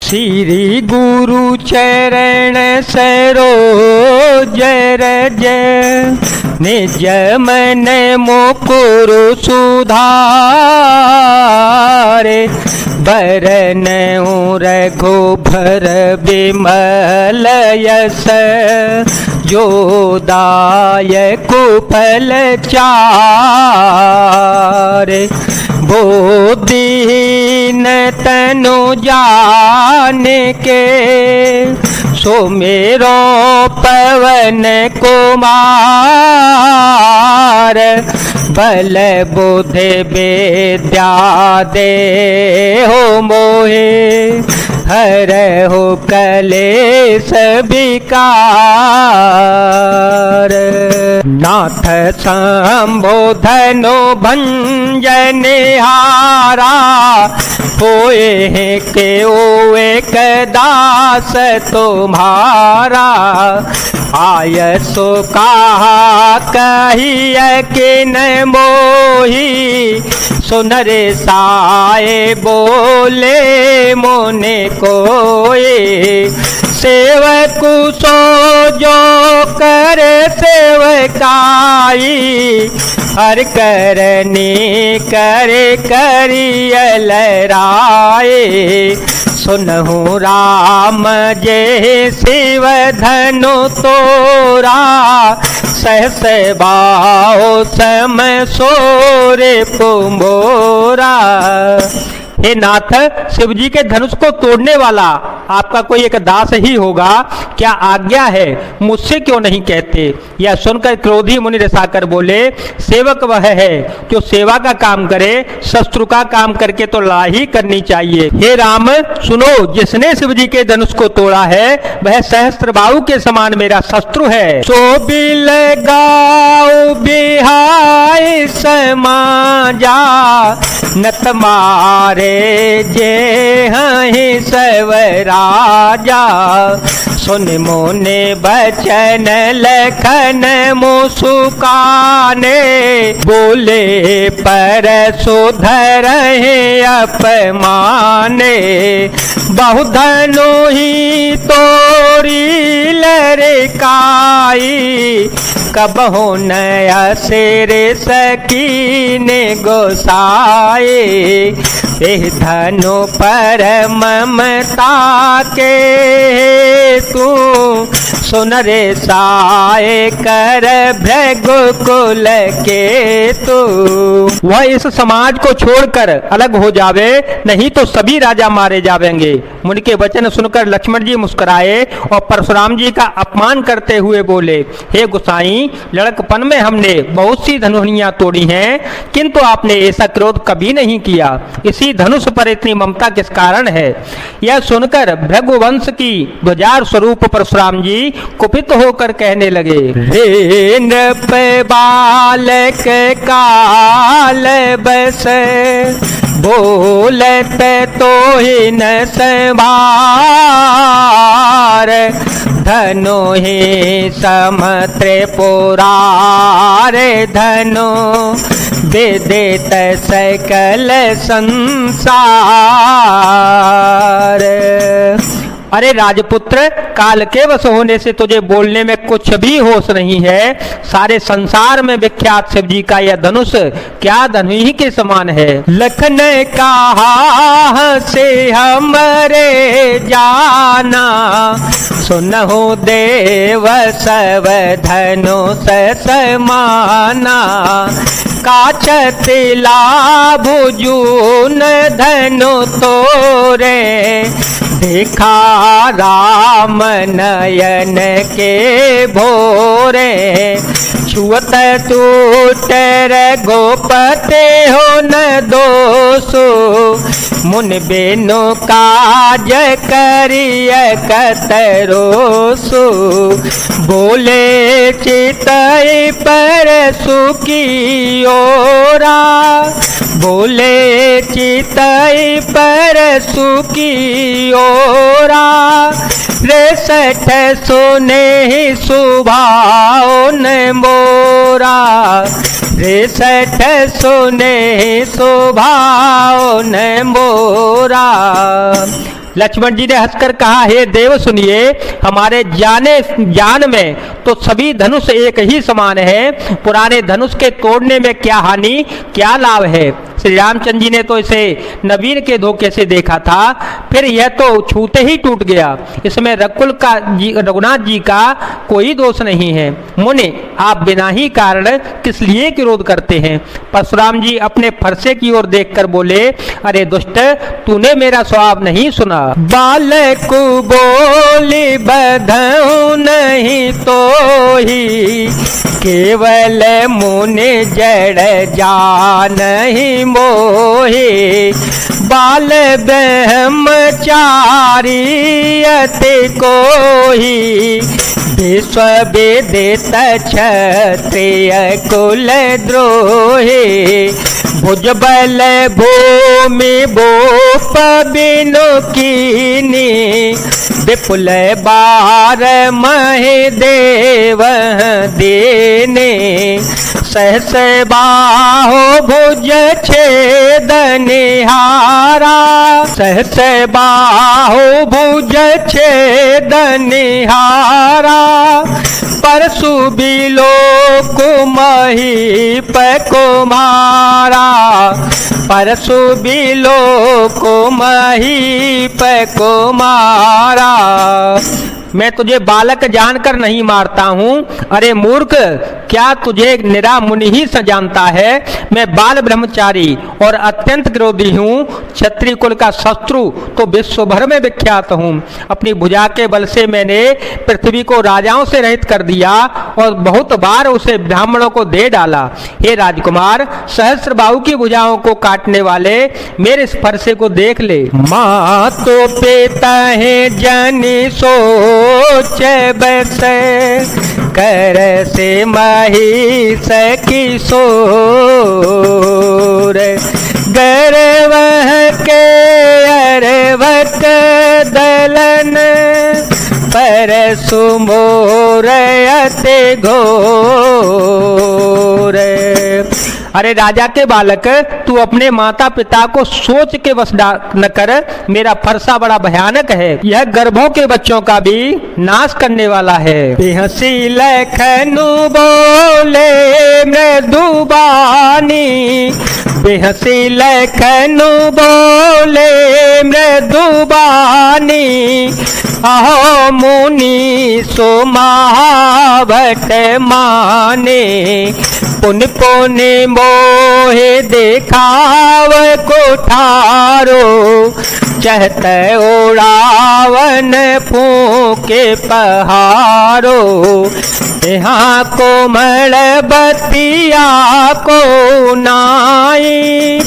श्री गुरु चरण सरोज रज निज मन मुकुर सुधारे बरन रघुबर बिमल यस जो दायक फल चारे बोधीन तनु जान के सुमेरो पवन कुमार बल बुद्धि विद्या दे हो मोहे हर हो कलेश विकार नाथ संबोधनो भंजन हारा होए हैं के ओ एक दास तुम्हारा आय सो कहा कहिए कि न मोही सुनरे साए बोले मोने कोए सेवकु सो जो कर सेवकाई हर करनी करे करियल राय सुनहु राम जे शिव धनु तोरा सहस बाओ सम सोरे पुमोरा। हे नाथ, शिव जी के धनुष को तोड़ने वाला आपका कोई एक दास ही होगा, क्या आज्ञा है, मुझसे क्यों नहीं कहते। यह सुनकर क्रोधी मुनि रसाकर बोले, सेवक वह है जो सेवा का काम करे, शस्त्र का काम करके तो लड़ाई करनी चाहिए। हे राम सुनो, जिसने शिव जी के धनुष को तोड़ा है वह सहस्त्रबाहु के समान मेरा शत्रु है। सो बिल गाओ बिहाई समाजा नत मारे जे हैं सब राजा सुन मोने बचन लखन मुसुकाने बोले पर सुधर अपमाने बहुधनु ही तोरी लड़काई कब हो नया सिर सकीने गोसाए एह धनु पर ममता के तू सुन रे साए कर भृगुकुल के तू। वह इस समाज को छोड़कर अलग हो जावे, नहीं तो सभी राजा मारे जावेंगे। मुनि के वचन सुनकर लक्ष्मण जी मुस्कुराए और परशुराम जी का अपमान करते हुए बोले, हे गोसाई, लड़कपन में हमने बहुत सी धनुषियां तोड़ी हैं, किंतु आपने ऐसा क्रोध कभी नहीं किया। इसी धनुष पर इतनी ममता किस कारण है। यह सुनकर भृगुवंश की ध्वजार स्वरूप परशुराम जी कुपित होकर कहने लगे, रे नृप बालक काल बस बोलत तो ही न संभार धनु ही सम त्रिपुरार धनु विदित सकल संसार। अरे राजपुत्र, काल के वश होने से तुझे बोलने में कुछ भी होश नहीं है। सारे संसार में विख्यात शिव जी का यह धनुष क्या धनु ही के समान है। लखन कहा से हमरे जाना सुनहु देव सब धनुष समाना काछत लाभुजून धनु तोरे देखा राम नयन के भोरे छुअत टूट गोपते हो न दोसो मुन बेनो काज करिय कतरोसो बोले चितई पर सुखी ओरा बोले चितई पर सुखी ओरा रे सठ सोने सुभाओ न मोरा रे सठ सोने सुभाओ न मोरा। लक्ष्मण जी ने हंसकर कहा, हे देव सुनिए, हमारे ज्ञान में तो सभी धनुष एक ही समान है। पुराने धनुष के तोड़ने में क्या हानि, क्या लाभ है। श्री रामचंद्र जी ने तो इसे नवीन के धोखे से देखा था, फिर यह तो छूते ही टूट गया। इसमें रघुनाथ जी का कोई दोष नहीं है। मुनि, आप बिना ही कारण किस लिए विरोध करते हैं। परशुराम जी अपने फरसे की ओर देखकर बोले, अरे दुष्ट, तूने मेरा स्वभाव नहीं सुना। बालक बोली बधऊ नहीं तो ही, केवल मुनि जड़ जानहि मोहि। बाल ब्रह्मचारी अति कोहि, विश्व विदित क्षत्रिय कुल द्रोही। भुजबल भूमि भूप बिनु कीनी, विपुल बार महि देव दीने। सहस बाहु भुज छेद निहारा, सहस बाहु भुज छेद निहारा। परसु बिलो कुमही कुमारा, परसु बिलो कुमही कुमारा। मैं तुझे बालक जानकर नहीं मारता हूँ। अरे मूर्ख, क्या तुझे निरा मुनि ही जानता है। मैं बाल ब्रह्मचारी और अत्यंत क्रोधी हूँ। क्षत्रिय कुल का शत्रु तो विश्व भर में विख्यात हूँ। अपनी भुजा के बल से मैंने पृथ्वी को राजाओं से रहित कर दिया और बहुत बार उसे ब्राह्मणों को दे डाला। हे राजकुमार, सहस्त्र बाहु की भुजाओं को काटने वाले मेरे इस फरसे को देख ले। माँ तो पिता है जनी सोच बस, कर से महिष किशोर। गर्व के अरवक दलन, परसु मोर अति घोर। अरे राजा के बालक, तू अपने माता पिता को सोच के वश न कर। मेरा फरसा बड़ा भयानक है। यह गर्भों के बच्चों का भी नाश करने वाला है। बेहसी लखनु बोले मृदुबानी, बेहसी लखनु बोले मृदुबानी। अहो मुनि सो महाभट माने, पुन पुन मोहे देखाव कोठारो। चहत उड़ावन फूके पहारो, यहाँ कोमल बतिया को नाई।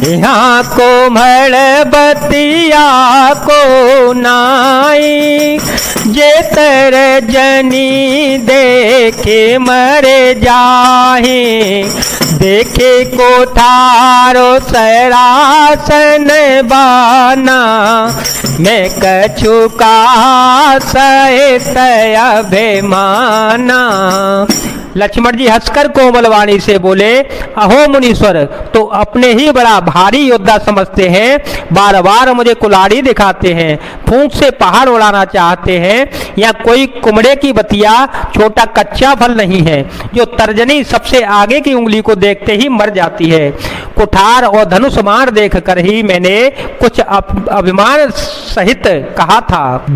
यहाँ कोमल बतिया को नाई। जे तर जनी देखे मरे जाहे, देखे कोठारो सरासन बाना। मैं कछु का सहित अभिमाना। लक्ष्मण जी हंसकर कोमल वाणी से बोले, अहो मुनीश्वर, तो अपने ही बड़ा भारी योद्धा समझते हैं। बार बार मुझे कुल्हाड़ी दिखाते हैं, फूंक से पहाड़ उड़ाना चाहते हैं। या कोई कुमड़े की बतिया छोटा कच्चा फल नहीं है, जो तर्जनी सबसे आगे की उंगली को देखते ही मर जाती है। कुठार और धनुष मार देख कर ही मैंने कुछ अभिमान सहित कहा था।